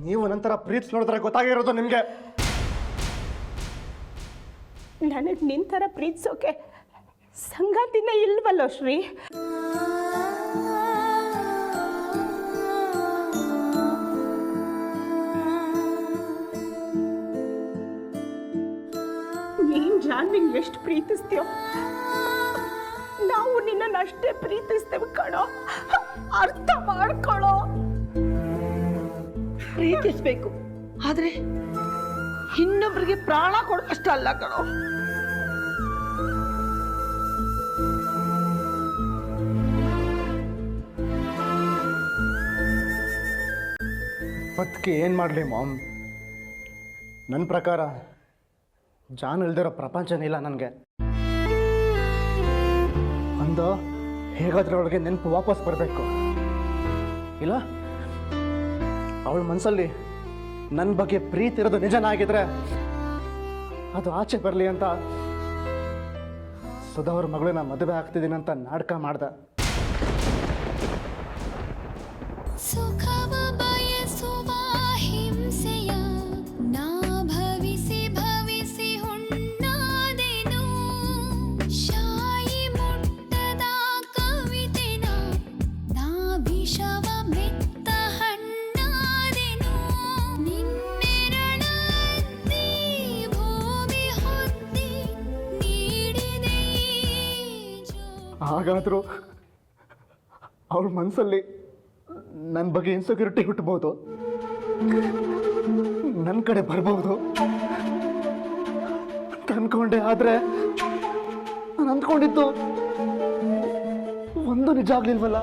ನೀವು ನಂತರ ಪ್ರೀತಿ ನೋಡಿದ್ರೆ ಗೊತ್ತಾಗಿರೋದು ನಿಮಗೆ. ನನಗೆ ನಿನ್ನ ಥರ ಪ್ರೀತಿಸೋಕೆ ಸಂಗಾತಿನ ಇಲ್ವಲ್ಲೋ ಶ್ರೀ. ನೀನು ಜಾನ್ವಿನ್ ಎಷ್ಟು ಪ್ರೀತಿಸ್ತೀಯೋ ನಾವು ನಿನ್ನನ್ನು ಅಷ್ಟೇ ಪ್ರೀತಿಸ್ತೇವೆ ಕಣೋ. ಅರ್ಥ ಮಾಡ್ಕೊಳ್ಳೋ. ಪ್ರೀತಿಸ್ಬೇಕು, ಆದ್ರೆ ಇನ್ನೊಬ್ಬರಿಗೆ ಪ್ರಾಣ ಕೊಡೋಷ್ಟಲ್ಲ ಕಣೋ. ಅದಕ್ಕೆ ಏನು ಮಾಡಲಿ ಮಾಮ್? ನನ್ನ ಪ್ರಕಾರ ಜಾನ್ ಇಲ್ದಿರೋ ಪ್ರಪಂಚನೇ ಇಲ್ಲ ನನಗೆ. ಒಂದು ಹೇಗಾದ್ರೆ ಅವಳಿಗೆ ನೆನಪು ವಾಪಸ್ ಬರಬೇಕು, ಇಲ್ಲ ಅವಳ ಮನಸ್ಸಲ್ಲಿ ನನ್ನ ಬಗ್ಗೆ ಪ್ರೀತಿ ಇರೋದು ನಿಜನ ಆಗಿದ್ರೆ ಅದು ಆಚೆ ಬರಲಿ ಅಂತ ಸುಧಾ ಅವ್ರ ಮಗಳನ್ನ ಮದುವೆ ಆಗ್ತಿದ್ದೀನಿ ಅಂತ ನಾಟಕ ಮಾಡ್ದೆ. ಹಾಗಾದರೂ ಅವಳ ಮನಸ್ಸಲ್ಲಿ ನನ್ನ ಬಗ್ಗೆ ಇನ್ಸೆಕ್ಯೂರಿಟಿ ಹುಟ್ಟಬಹುದು, ನನ್ನ ಕಡೆ ಬರ್ಬೋದು ಅಂತ ಅಂದ್ಕೊಂಡೆ. ಆದರೆ ನಾನು ಅಂದ್ಕೊಂಡಿದ್ದು ಒಂದು ನಿಜ ಆಗ್ಲಿಲ್ವಲ್ಲ.